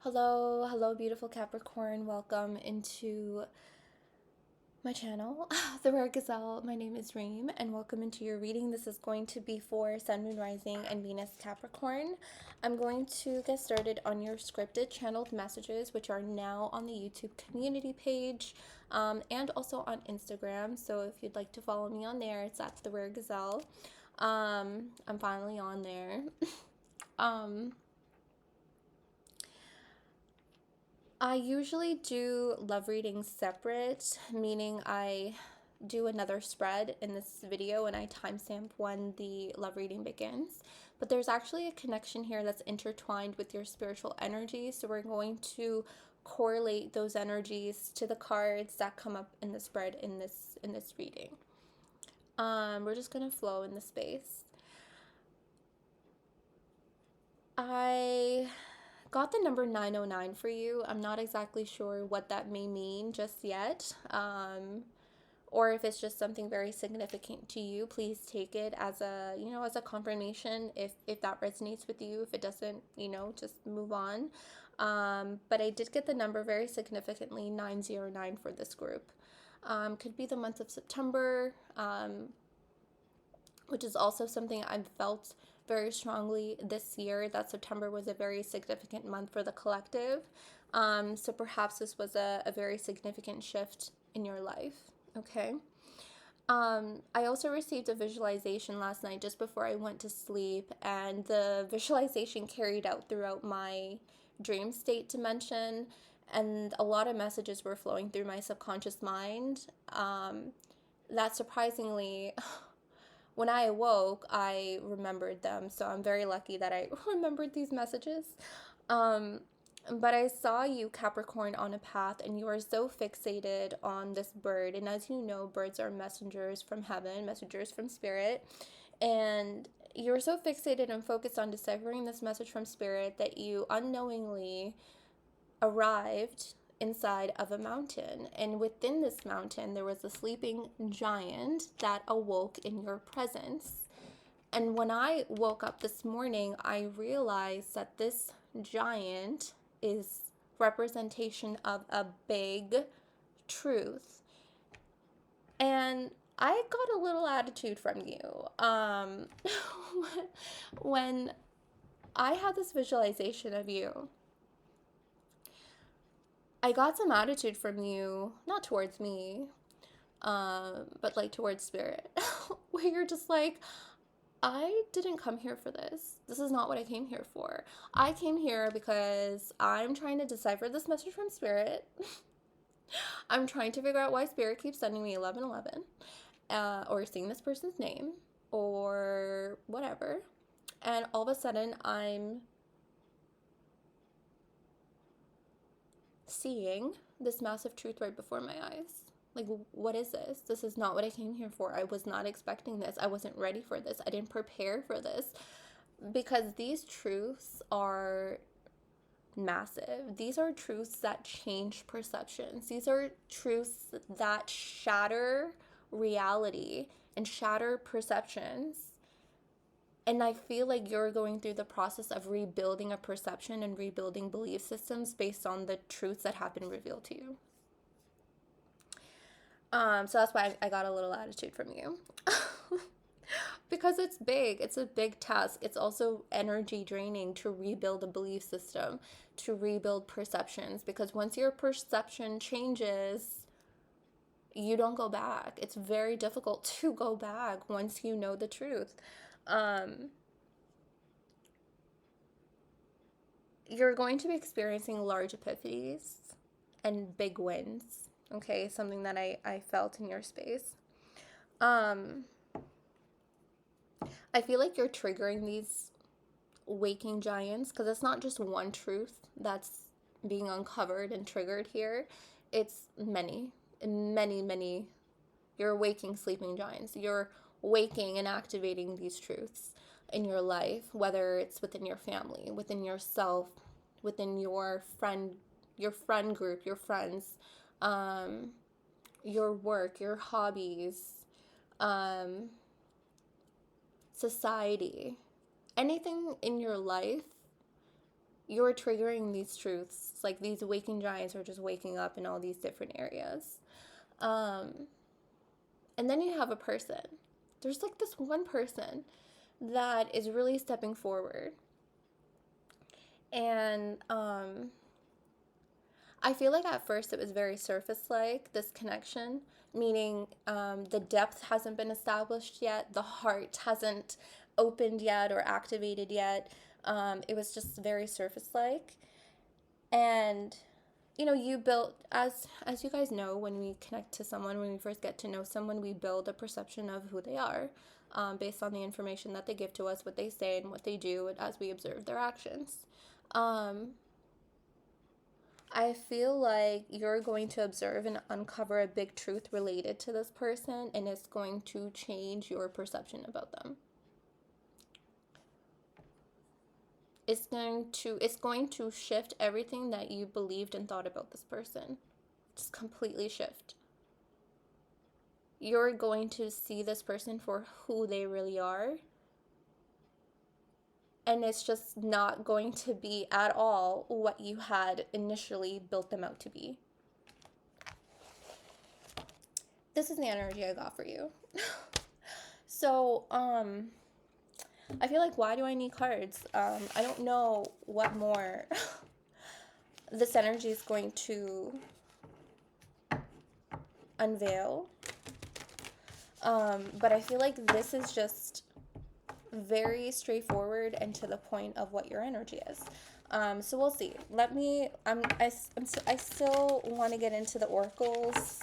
Hello, beautiful Capricorn. Welcome into my channel, The Rare Gazelle. My name is Reem, and welcome into your reading. This is going to be for Sun, Moon, Rising, and Venus Capricorn. I'm going to get started on your scripted channeled messages, which are now on the YouTube community page and also on Instagram. So if you'd like to follow me on there, it's at The Rare Gazelle. I'm finally on there. I usually do love readings separate, meaning I do another spread in this video and I timestamp when the love reading begins. But there's actually a connection here that's intertwined with your spiritual energy. So we're going to correlate those energies to the cards that come up in the spread in this reading. We're just gonna flow in the space. I got the number 909 for you. I'm not exactly sure what that may mean just yet, or if it's just something very significant to you. Please take it as a, as a confirmation if that resonates with you. If it doesn't, just move on. But I did get the number very significantly, 909, for this group. Could be the month of September, which is also something I've felt very strongly this year, that September was a very significant month for the collective. So perhaps this was a very significant shift in your life. Okay. I also received a visualization last night just before I went to sleep, and the visualization carried out throughout my dream state dimension, and a lot of messages were flowing through my subconscious mind. That surprisingly, when I awoke, I remembered them. So I'm very lucky that I remembered these messages. But I saw you, Capricorn, on a path, and you are so fixated on this bird. And as you know, birds are messengers from heaven, messengers from spirit. And you're so fixated and focused on deciphering this message from spirit that you unknowingly arrived inside of a mountain, and within this mountain there was a sleeping giant that awoke in your presence. And when I woke up this morning, I realized that this giant is representation of a big truth, and I got a little attitude from you when I had this visualization of you. I got some attitude from you, not towards me, but like towards spirit, where you're just like, I didn't come here for this. This is not what I came here for. I came here because I'm trying to decipher this message from spirit. I'm trying to figure out why spirit keeps sending me 1111, or seeing this person's name, or whatever. And all of a sudden, I'm seeing this massive truth right before my eyes. Like, what is this? This is not what I came here for. I was not expecting this. I wasn't ready for this. I didn't prepare for this. Because these truths are massive. These are truths that change perceptions. These are truths that shatter reality and shatter perceptions. And I feel like you're going through the process of rebuilding a perception and rebuilding belief systems based on the truths that have been revealed to you. So that's why I got a little attitude from you. Because it's big. It's a big task. It's also energy draining to rebuild a belief system, to rebuild perceptions. Because once your perception changes, you don't go back. It's very difficult to go back once you know the truth. You're going to be experiencing large epiphanies and big wins. Okay, something that I felt in your space. I feel like you're triggering these waking giants, because it's not just one truth that's being uncovered and triggered here. It's many. You're waking sleeping giants. You're waking and activating these truths in your life, whether it's within your family, within yourself, within your friend group, your friends, your work, your hobbies, society, anything in your life you're triggering these truths. It's like these waking giants are just waking up in all these different areas. Um, and then you have a person. There's like this one person that is really stepping forward. And I feel like at first it was very surface like, this connection, meaning the depth hasn't been established yet, the heart hasn't opened yet or activated yet. It was just very surface like. And you build, as you guys know, when we connect to someone, when we first get to know someone, we build a perception of who they are, based on the information that they give to us, what they say and what they do, as we observe their actions. I feel like you're going to observe and uncover a big truth related to this person, and it's going to change your perception about them. It's going to shift everything that you believed and thought about this person. Just completely shift. You're going to see this person for who they really are. And it's just not going to be at all what you had initially built them out to be. This is the energy I got for you. So, I feel like, why do I need cards? I don't know what more this energy is going to unveil. But I feel like this is just very straightforward and to the point of what your energy is. So we'll see. I still want to get into the oracles.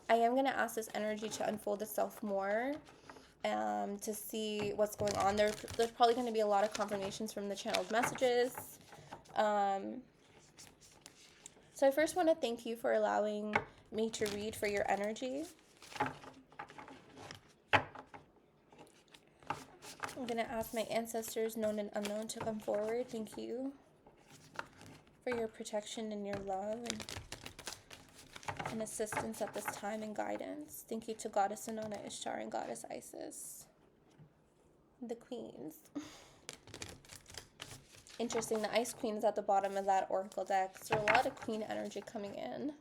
I am going to ask this energy to unfold itself more, to see what's going on. There's probably going to be a lot of confirmations from the channeled messages. So I first want to thank you for allowing me to read for your energy. I'm going to ask my ancestors, known and unknown, to come forward. Thank you for your protection and your love and assistance at this time and guidance. Thank you to Goddess Inanna Ishtar and Goddess Isis, the queens. Interesting, the Ice Queen is at the bottom of that oracle deck. So a lot of queen energy coming in.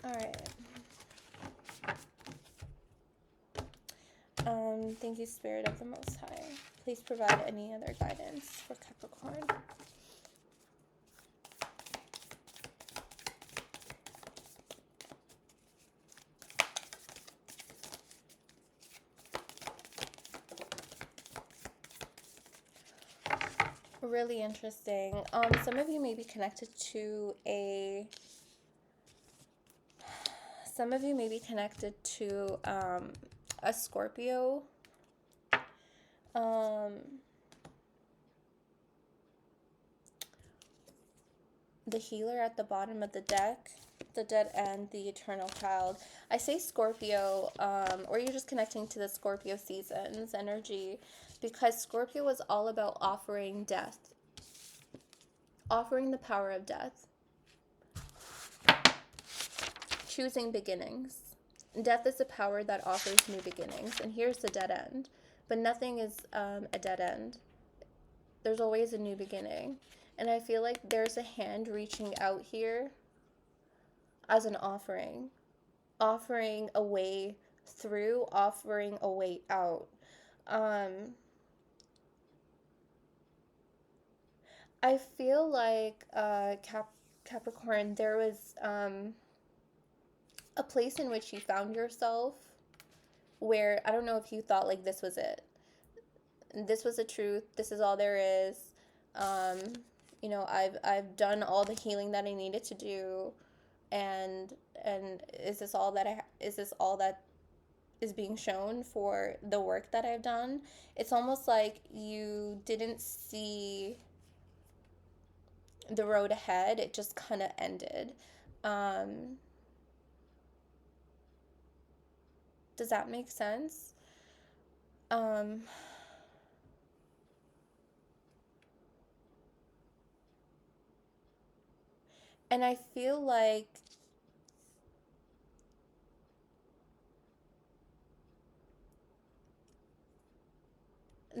All right. Thank you, Spirit of the Most High. Please provide any other guidance for Capricorn. Really interesting. Some of you may be connected to a Scorpio. The healer at the bottom of the deck, the dead end, the eternal child. I say Scorpio, or you're just connecting to the Scorpio seasons energy, because Scorpio was all about offering death, offering the power of death, choosing beginnings. Death is a power that offers new beginnings, and here's the dead end. But nothing is a dead end. There's always a new beginning. And I feel like there's a hand reaching out here as an offering. Offering a way through, offering a way out. I feel like Capricorn, there was a place in which you found yourself where, I don't know if you thought like this was it. This was the truth. This is all there is. I've done all the healing that I needed to do, and is this all that is being shown for the work that I've done? It's almost like you didn't see the road ahead. It just kind of ended. Does that make sense? And I feel like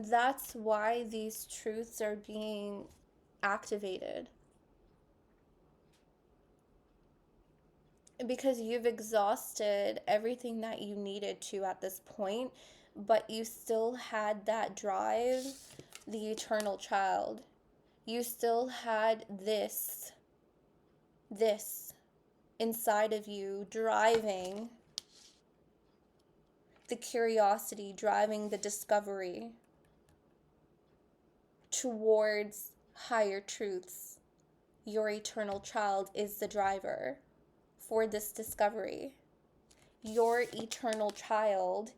that's why these truths are being activated. Because you've exhausted everything that you needed to at this point, but you still had that drive, the eternal child. You still had this inside of you driving the curiosity, driving the discovery towards higher truths. Your eternal child is the driver for this discovery. Your eternal child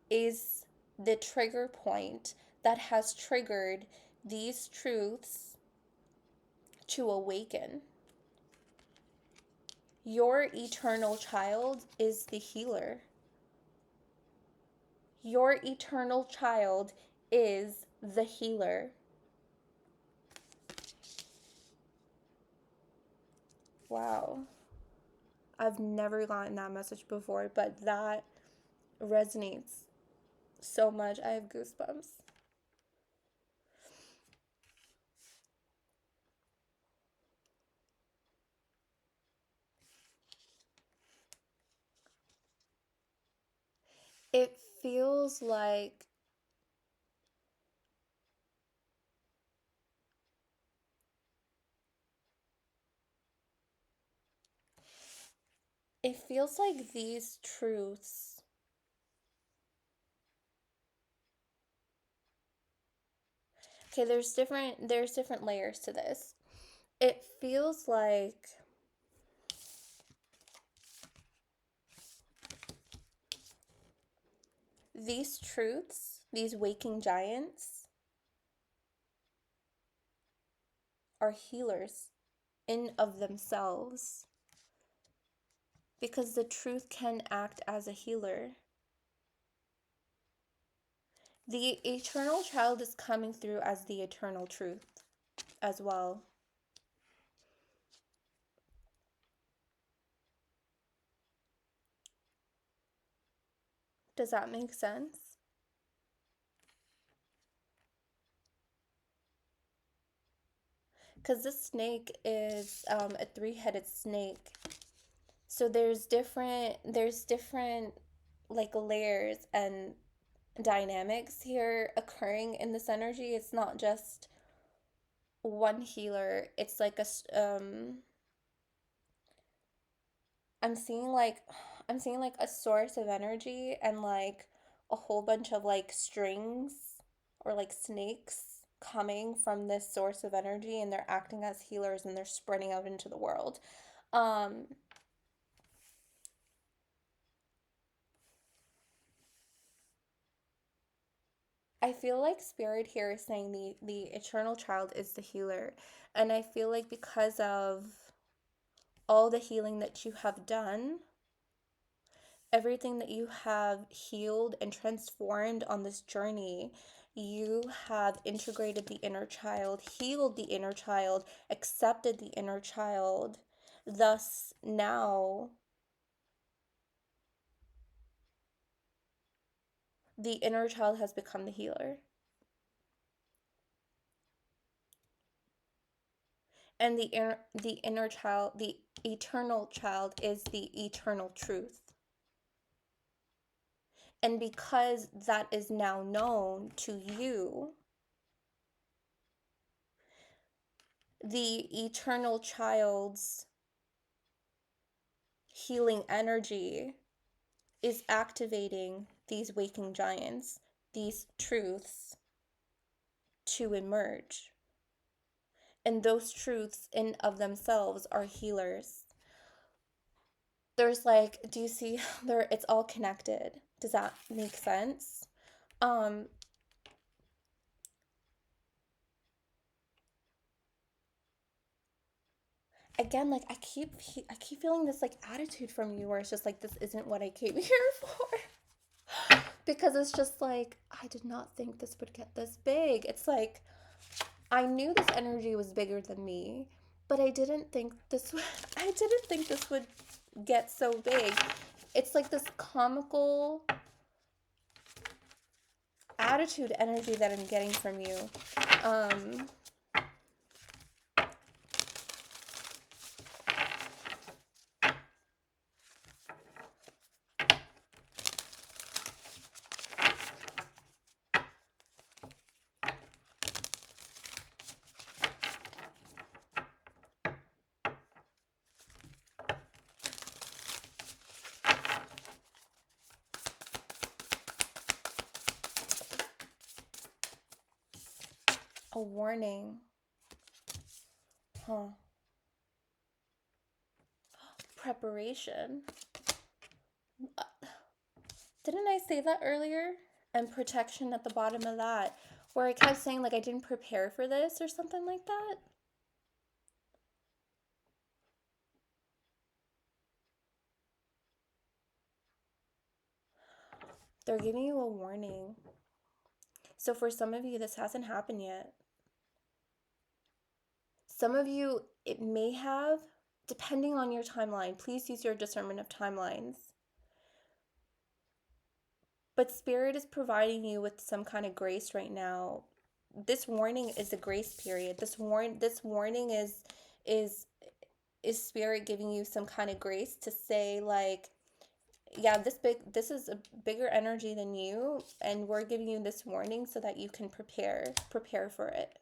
is the trigger point that has triggered these truths to awaken. Your eternal child is the healer. Your eternal child is the healer. Wow. I've never gotten that message before, but that resonates so much. I have goosebumps. It feels like these truths, okay, there's different layers to this. It feels like these truths, these waking giants, are healers in of themselves, because the truth can act as a healer. The eternal child is coming through as the eternal truth as well. Does that make sense? Because this snake is a three-headed snake. So there's different like layers and dynamics here occurring in this energy. It's not just one healer. It's like I'm seeing like I'm seeing like a source of energy and like a whole bunch of like strings or like snakes coming from this source of energy, and they're acting as healers and they're spreading out into the world. Um I feel like spirit here is saying the eternal child is the healer. And I feel like because of all the healing that you have done, everything that you have healed and transformed on this journey, you have integrated the inner child, healed the inner child, accepted the inner child. Thus, now the inner child has become the healer. And the inner child, the eternal child, is the eternal truth. And because that is now known to you, the eternal child's healing energy is activating these waking giants, these truths to emerge. And those truths in of themselves are healers. There's like, do you see there, it's all connected. Does that make sense? Um Again, like I keep feeling this like attitude from you where it's just like, this isn't what I came here for. Because it's just like, I did not think this would get this big. It's like, I knew this energy was bigger than me, but I didn't think this would, I didn't think this would get so big. It's like this comical attitude energy that I'm getting from you. A warning. Huh. Preparation. Didn't I say that earlier? And protection at the bottom of that, where I kept saying like I didn't prepare for this or something like that. They're giving you a warning. So for some of you, this hasn't happened yet. Some of you, it may have, depending on your timeline. Please use your discernment of timelines. But Spirit is providing you with some kind of grace right now. This warning is a grace period. This warning is Spirit giving you some kind of grace to say like, yeah, this is a bigger energy than you, and we're giving you this warning so that you can prepare for it.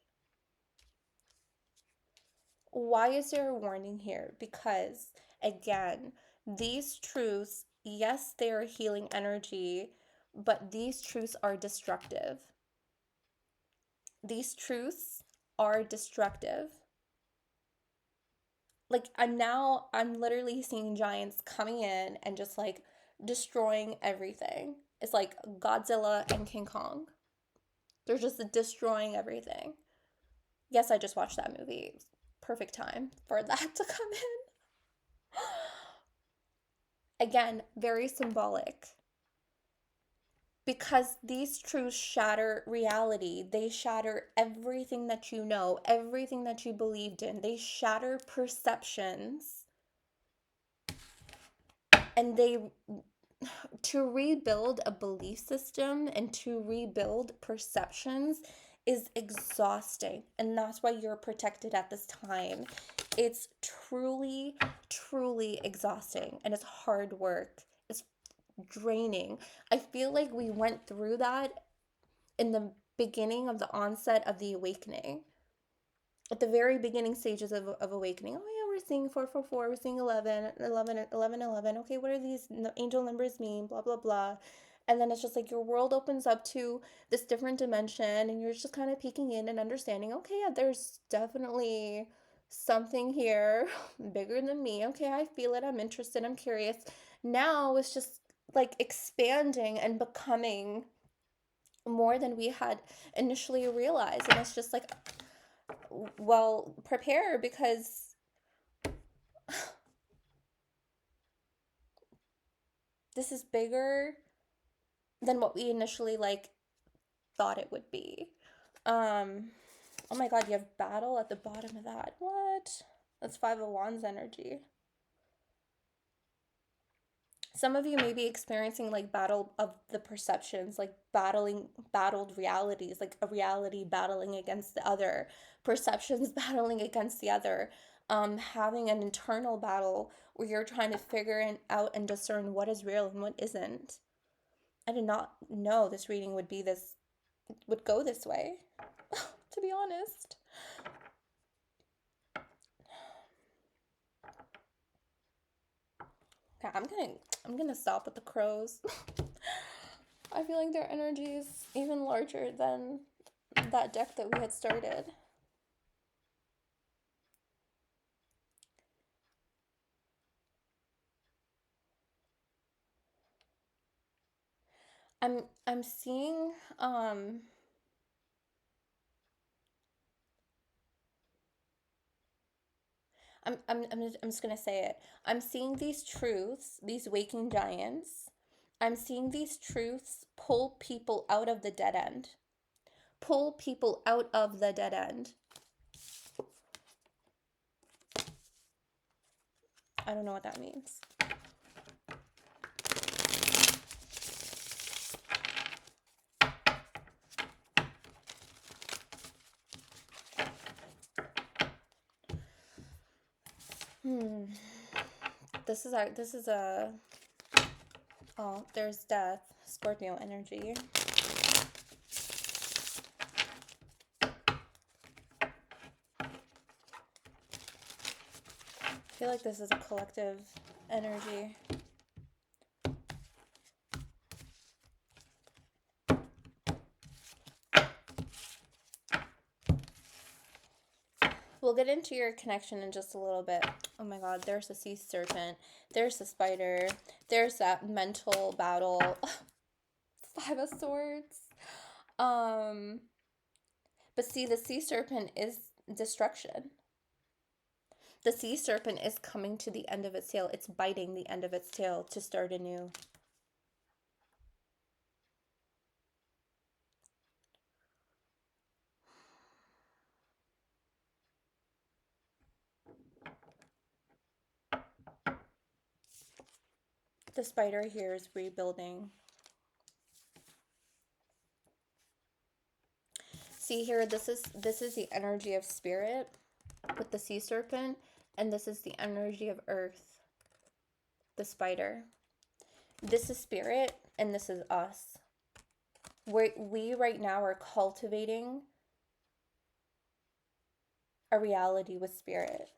Why is there a warning here? Because again, these truths, yes, they are healing energy, but these truths are destructive. These truths are destructive. Like I'm literally seeing giants coming in and just like destroying everything. It's like Godzilla and King Kong. They're just destroying everything. Yes, I just watched that movie. Perfect time for that to come in. Again, very symbolic. Because these truths shatter reality. They shatter everything that you know, everything that you believed in. They shatter perceptions. And to rebuild a belief system and to rebuild perceptions is exhausting. And that's why you're protected at this time. It's truly, truly exhausting. And it's hard work. It's draining. I feel like we went through that in the beginning of the onset of the awakening. At the very beginning stages of awakening. Oh yeah, we're seeing 444, we're seeing 11, 11, 11, 11. Okay, what are these angel numbers mean? Blah, blah, blah. And then it's just like your world opens up to this different dimension and you're just kind of peeking in and understanding, okay, yeah, there's definitely something here bigger than me. Okay, I feel it. I'm interested. I'm curious. Now it's just like expanding and becoming more than we had initially realized. And it's just like, well, prepare because this is bigger than what we initially like thought it would be. Oh my god, you have battle at the bottom of that. What? That's 5 of Wands energy. Some of you may be experiencing like battle of the perceptions, like battled realities, like a reality battling against the other, perceptions battling against the other, having an internal battle where you're trying to figure out and discern what is real and what isn't. I did not know this reading would go this way, to be honest. Okay, I'm gonna stop with the crows. I feel like their energy is even larger than that deck that we had started. I'm seeing I'm just gonna say it. I'm seeing these truths, these waking giants. I'm seeing these truths pull people out of the dead end. Pull people out of the dead end. I don't know what that means. Hmm. This is a oh, there's death, Scorpio energy. I feel like this is a collective energy. We'll get into your connection in just a little bit. Oh my god, there's the sea serpent. There's the spider. There's that mental battle. Five of Swords. Um, but see, the sea serpent is destruction. The sea serpent is coming to the end of its tail. It's biting the end of its tail to start anew. The spider here is rebuilding. See here, this is the energy of spirit with the sea serpent, and this is the energy of earth, the spider. This is spirit, and this is us. We right now are cultivating a reality with spirit.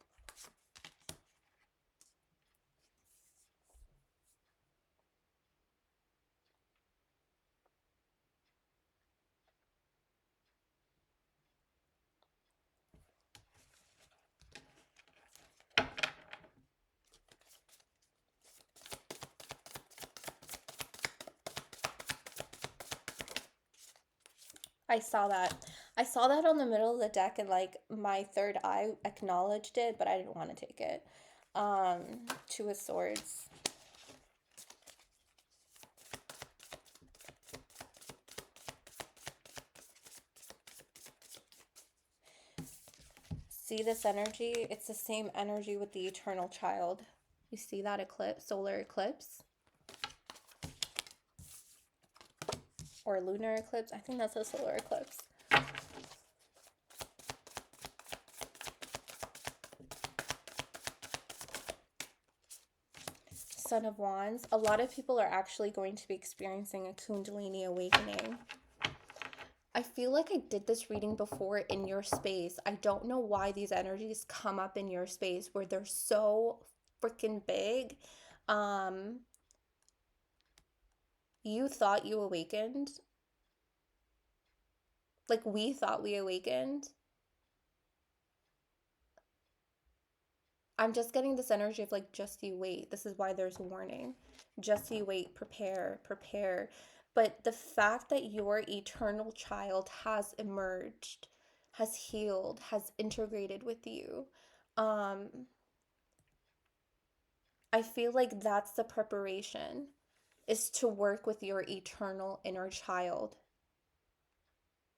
I saw that. I saw that on the middle of the deck, and like my third eye acknowledged it, but I didn't want to take it. Two of Swords. See this energy? It's the same energy with the eternal child. You see that eclipse, solar eclipse? Or lunar eclipse? I think that's a solar eclipse. Son of Wands. A lot of people are actually going to be experiencing a Kundalini awakening. I feel like I did this reading before in your space. I don't know why these energies come up in your space where they're so freaking big. Um, you thought you awakened. Like we thought we awakened. I'm just getting this energy of like, just you wait. This is why there's a warning. Just you wait, prepare, prepare. But the fact that your eternal child has emerged, has healed, has integrated with you, um, I feel like that's the preparation, is to work with your eternal inner child.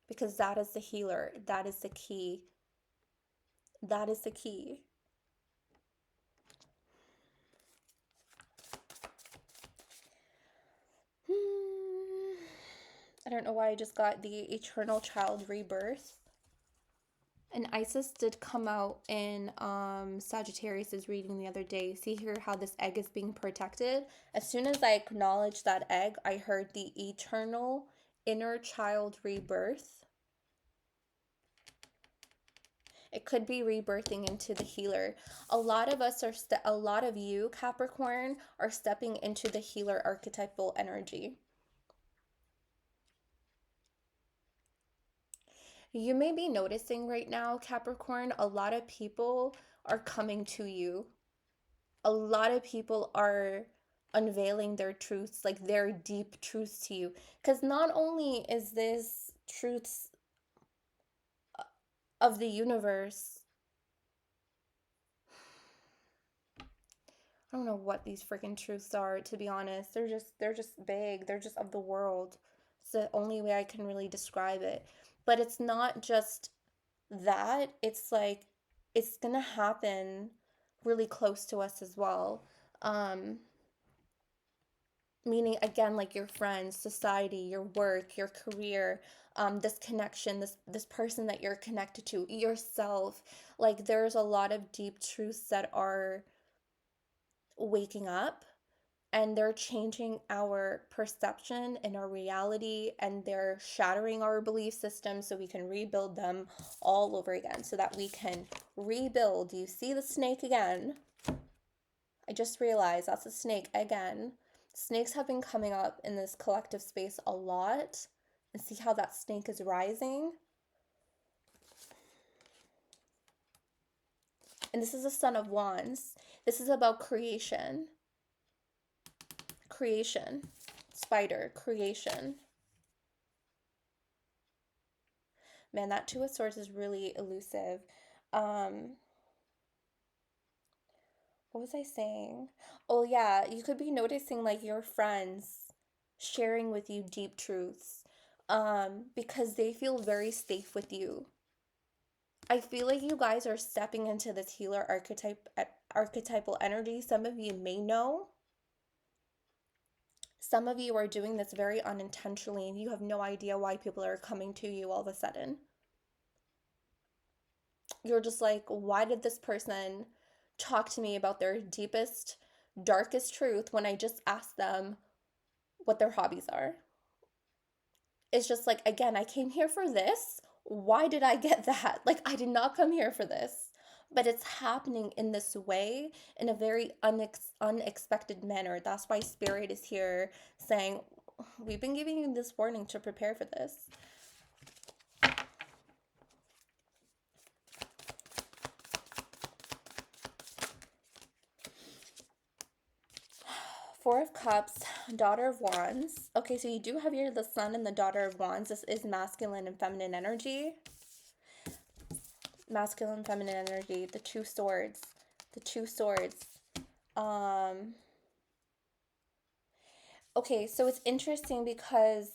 Because that is the healer. That is the key. That is the key. I don't know why I just got the eternal child rebirth. And Isis did come out in Sagittarius's reading the other day. See here how this egg is being protected? As soon as I acknowledged that egg, I heard the eternal inner child rebirth. It could be rebirthing into the healer. A lot of us a lot of you, Capricorn, are stepping into the healer archetypal energy. You may be noticing right now, Capricorn, a lot of people are coming to you. A lot of people are unveiling their truths, like their deep truths to you. Because not only is this truths of the universe, I don't know what these freaking truths are, to be honest. They're just big. They're just of the world. It's the only way I can really describe it. But it's not just that. It's like it's gonna happen really close to us as well. Um Meaning, again, like your friends, society, your work, your career, this connection, this person that you're connected to, yourself. Like there's a lot of deep truths that are waking up, and they're changing our perception and our reality, and they're shattering our belief system so we can rebuild them all over again, so that we can rebuild. You see the snake again? I just realized that's a snake again. Snakes have been coming up in this collective space a lot. And see how that snake is rising? And this is the Son of Wands. This is about creation. Creation. Spider. Creation. Man, that Two of Swords is really elusive. Um, what was I saying? Oh, yeah, you could be noticing like your friends sharing with you deep truths because they feel very safe with you. I feel like you guys are stepping into this healer archetypal energy. Some of you may know. Some of you are doing this very unintentionally, and you have no idea why people are coming to you all of a sudden. You're just like, why did this person talk to me about their deepest, darkest truth when I just asked them what their hobbies are? It's just like, again, I came here for this. Why did I get that? Like, I did not come here for this. But it's happening in this way, in a very unexpected manner. That's why Spirit is here saying, we've been giving you this warning to prepare for this. Four of Cups, Daughter of Wands. Okay, so you do have here the Sun and the Daughter of Wands. This is masculine and feminine energy. Masculine, feminine energy. The Two Swords. The Two Swords. Okay, so it's interesting because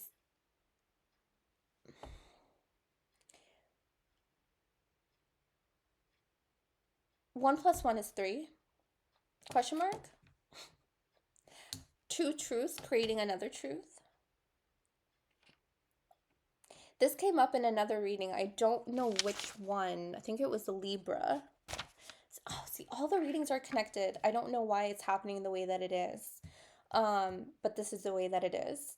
1 + 1 is 3? Question mark? Two truths creating another truth. This came up in another reading. I don't know which one. I think it was Libra. Oh, see, all the readings are connected. I don't know why it's happening the way that it is. But this is the way that it is.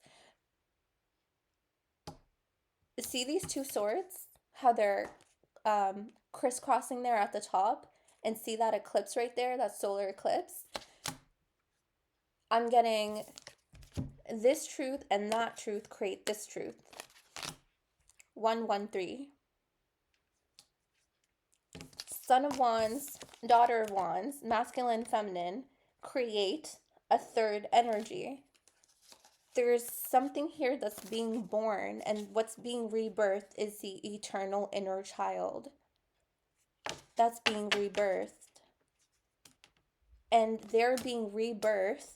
See these two swords? How they're crisscrossing there at the top? And see that eclipse right there? That solar eclipse? I'm getting this truth and that truth create this truth. 113. Son of Wands, Daughter of Wands, masculine, feminine, create a third energy. There's something here that's being born, and what's being rebirthed is the eternal inner child. That's being rebirthed. And they're being rebirthed.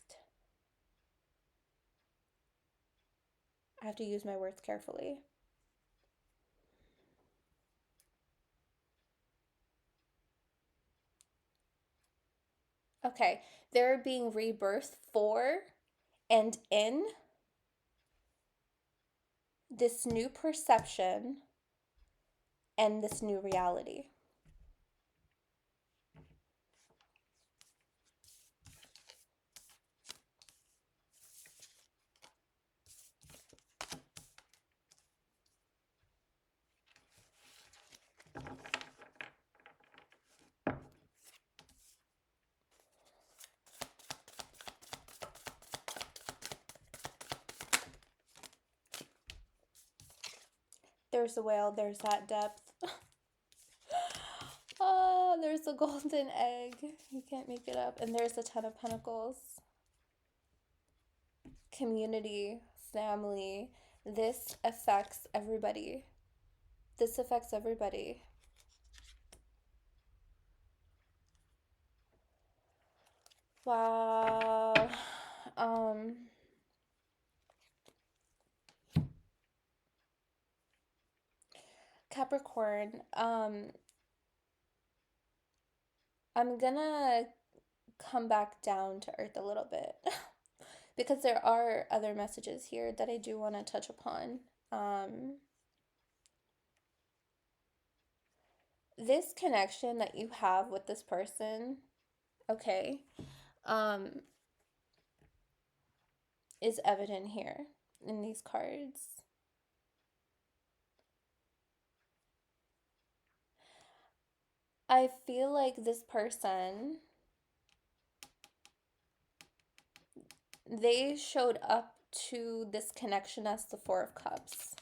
I have to use my words carefully. Okay, they're being rebirthed for and in this new perception and this new reality. There's a whale, there's that depth. Oh, there's a golden egg. You can't make it up. And there's the Ten of Pentacles. Community, family. This affects everybody. This affects everybody. Wow. Capricorn, I'm gonna come back down to earth a little bit because there are other messages here that I do want to touch upon. Um, this connection that you have with this person, okay, um, is evident here in these cards. I feel like this person, they showed up to this connection as the Four of Cups.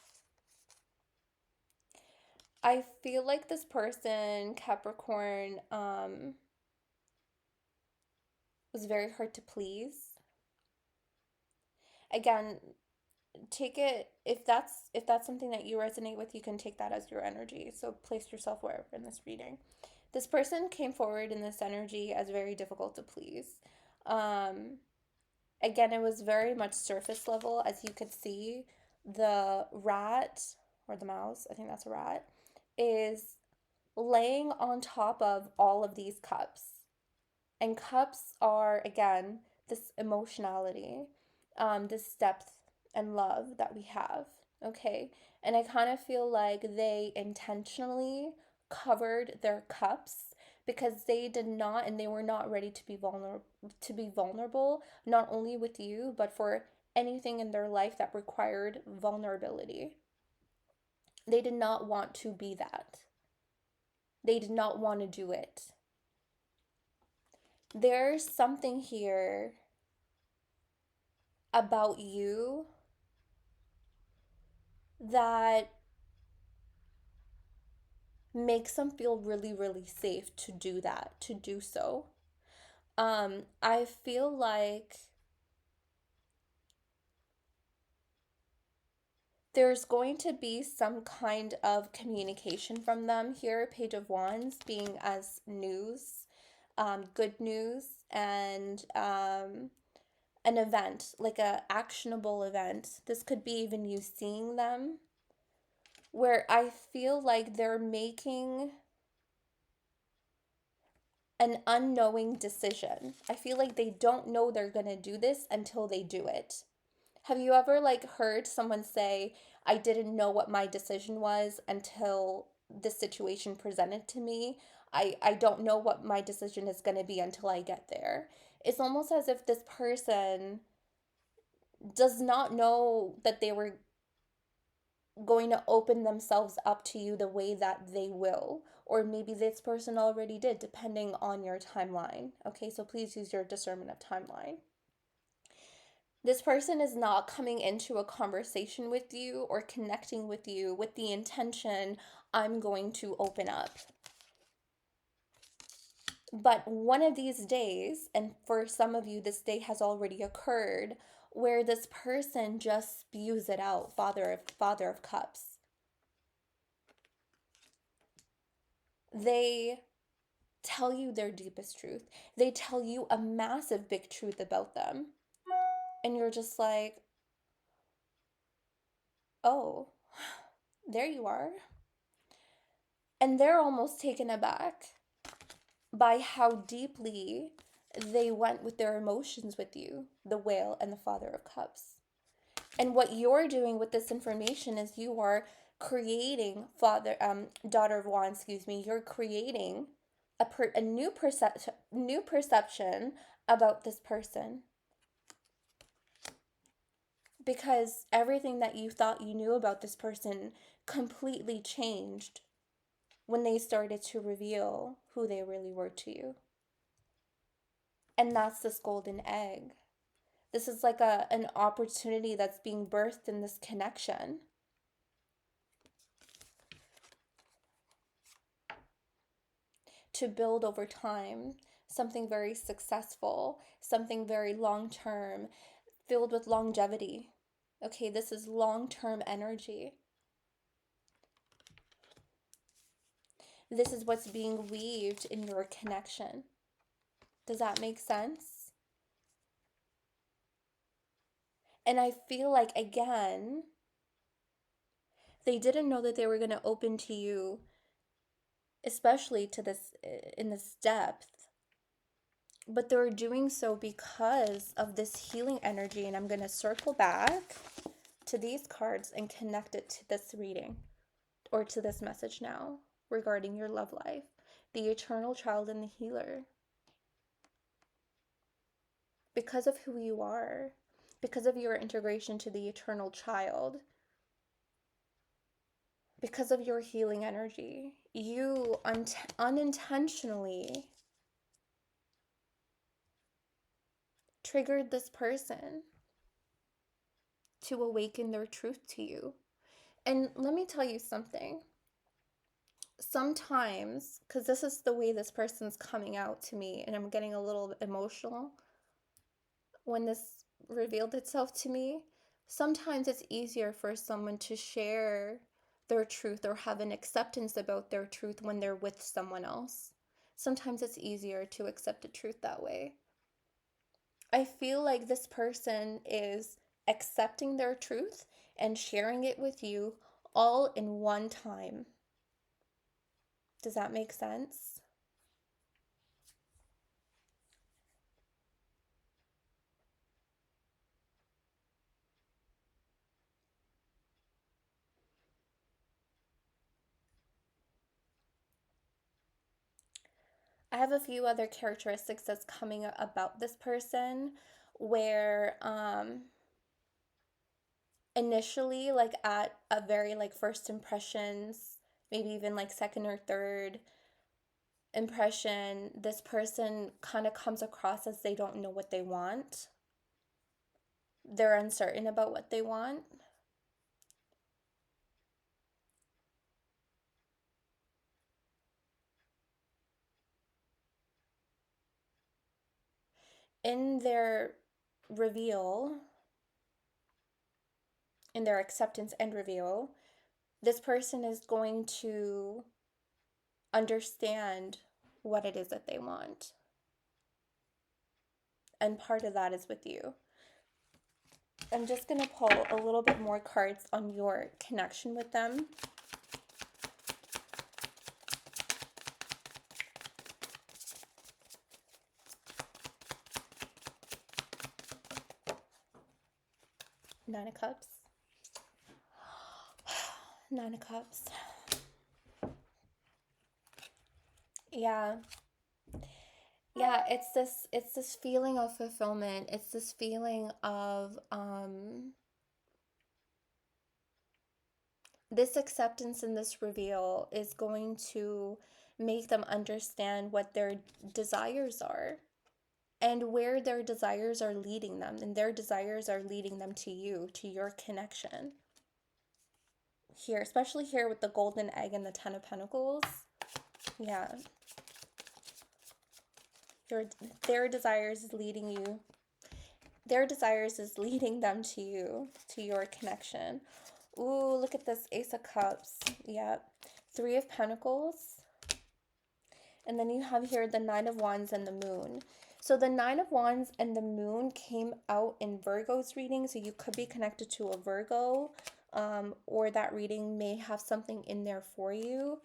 I feel like this person, Capricorn, was very hard to please. Again, take it, if that's something that you resonate with, you can take that as your energy. So place yourself wherever in this reading. This person came forward in this energy as very difficult to please. Um, Again, it was very much surface level, as you could see. The rat, or the mouse, I think that's a rat, is laying on top of all of these cups. And cups are, again, this emotionality, this depth and love that we have, okay? And I kind of feel like they intentionally covered their cups because they did not, and they were not ready to be vulnerable, not only with you, but for anything in their life that required vulnerability. They did not want to be that. They did not want to do it. There's something here about you that makes them feel really, really safe to do that, to do so. I feel like there's going to be some kind of communication from them here. Page of Wands being as news, good news, and an event, like a actionable event. This could be even you seeing them, where I feel like they're making an unknowing decision. I feel like they don't know they're going to do this until they do it. Have you ever like heard someone say, I didn't know what my decision was until the situation presented to me. I don't know what my decision is going to be until I get there. It's almost as if this person does not know that they were going to open themselves up to you the way that they will. Or maybe this person already did, depending on your timeline. Okay, so please use your discernment of timeline. This person is not coming into a conversation with you or connecting with you with the intention, I'm going to open up. But one of these days, and for some of you, this day has already occurred, where this person just spews it out, Father of Cups. They tell you their deepest truth. They tell you a massive big truth about them. And you're just like, oh, there you are. And they're almost taken aback by how deeply they went with their emotions with you, the Whale and the Father of Cups. And what you're doing with this information is you are creating Daughter of Wands, you're creating a new perception about this person, because everything that you thought you knew about this person completely changed when they started to reveal who they really were to you. And that's this golden egg. This is like an opportunity that's being birthed in this connection. To build over time, something very successful, something very long term, filled with longevity. Okay, this is long term energy. This is what's being weaved in your connection. Does that make sense? And I feel like, again, they didn't know that they were going to open to you, especially to this in this depth, But they're doing so because of this healing energy. And I'm going to circle back to these cards and connect it to this reading or to this message now regarding your love life. The eternal child and the healer. Because of who you are, because of your integration to the eternal child, because of your healing energy, you unintentionally triggered this person to awaken their truth to you. And let me tell you something. Sometimes, because this is the way this person's coming out to me, and I'm getting a little emotional when this revealed itself to me, sometimes it's easier for someone to share their truth or have an acceptance about their truth when they're with someone else. Sometimes it's easier to accept the truth that way. I feel like this person is accepting their truth and sharing it with you all in one time. Does that make sense? I have a few other characteristics that's coming about this person where initially, like at a very like first impressions, maybe even like second or third impression, this person kind of comes across as they don't know what they want. They're uncertain about what they want. In their reveal, in their acceptance and reveal, this person is going to understand what it is that they want. And part of that is with you. I'm just going to pull a little bit more cards on your connection with them. Nine of Cups. Nine of Cups. Yeah. Yeah, it's this feeling of fulfillment. It's this feeling of this acceptance and this reveal is going to make them understand what their desires are and where their desires are leading them. And their desires are leading them to you, to your connection. Here, especially here with the golden egg and the Ten of Pentacles. Yeah. Their desires is leading you. Their desires is leading them to you, to your connection. Ooh, look at this Ace of Cups. Yep. Three of Pentacles. And then you have here the Nine of Wands and the Moon. So the Nine of Wands and the Moon came out in Virgo's reading. So you could be connected to a Virgo, or that reading may have something in there for you.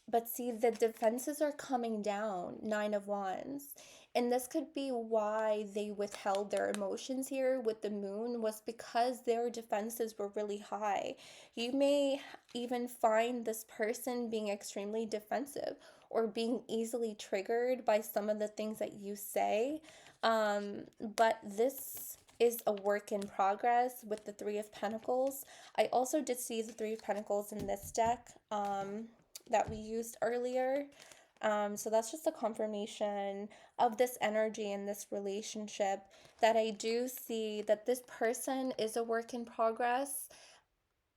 But see, the defenses are coming down, Nine of Wands. And this could be why they withheld their emotions here with the Moon, was because their defenses were really high. You may even find this person being extremely defensive or being easily triggered by some of the things that you say. But this is a work in progress with the Three of Pentacles. I also did see the Three of Pentacles in this deck. That we used earlier. So that's just a confirmation of this energy in this relationship, that I do see that this person is a work in progress,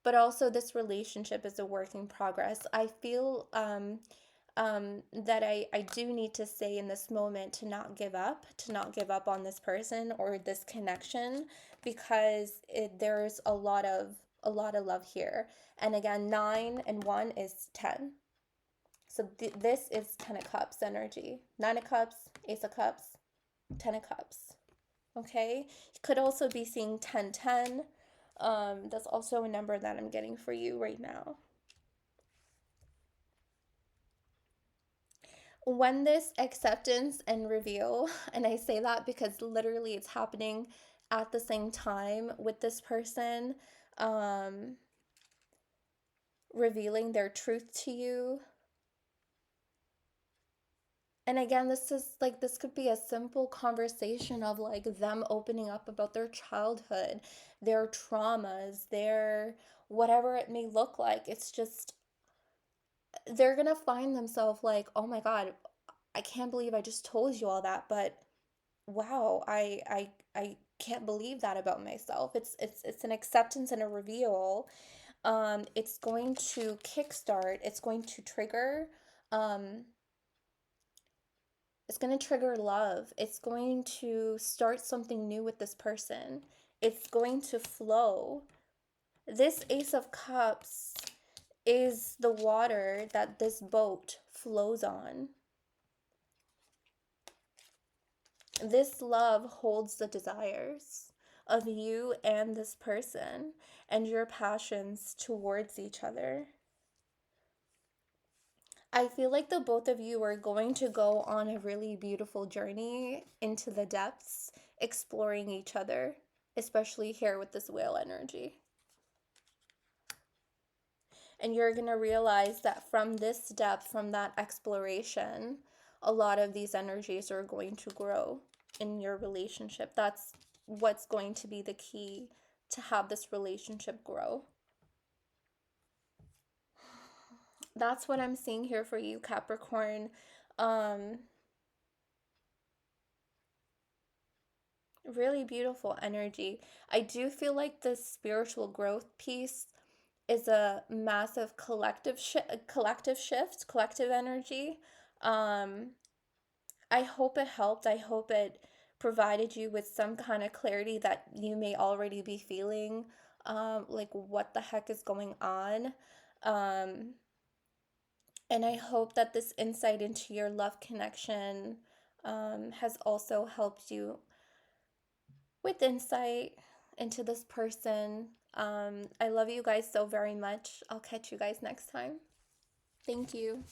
but also this relationship is a work in progress. I feel that I do need to say in this moment to not give up on this person or this connection, because there's a lot of love here. And again, 9 and 1 is 10. So this is 10 of Cups energy. 9 of Cups, Ace of Cups, 10 of Cups. Okay? You could also be seeing 1010. That's also a number that I'm getting for you right now. When this acceptance and reveal, and I say that because literally it's happening at the same time with this person, um, revealing their truth to you. And again, this is like, this could be a simple conversation of like them opening up about their childhood, their traumas, their whatever it may look like. It's just, they're gonna find themselves like, oh my God, I can't believe I just told you all that, but wow, I can't believe that about myself. It's an acceptance and a reveal. It's going to kickstart, it's going to trigger, um, it's going to trigger love. It's going to start something new with this person. It's going to flow. This Ace of Cups is the water that this boat flows on. This love holds the desires of you and this person and your passions towards each other. I feel like the both of you are going to go on a really beautiful journey into the depths, exploring each other, especially here with this whale energy. And you're going to realize that from this depth, from that exploration, a lot of these energies are going to grow in your relationship. That's what's going to be the key to have this relationship grow. That's what I'm seeing here for you, Capricorn. Um, Really beautiful energy. I do feel like this spiritual growth piece is a massive collective shift, collective energy. Um, I hope it helped. I hope it provided you with some kind of clarity that you may already be feeling, like what the heck is going on. Um, and I hope that this insight into your love connection, has also helped you with insight into this person. I love you guys so very much. I'll catch you guys next time. Thank you.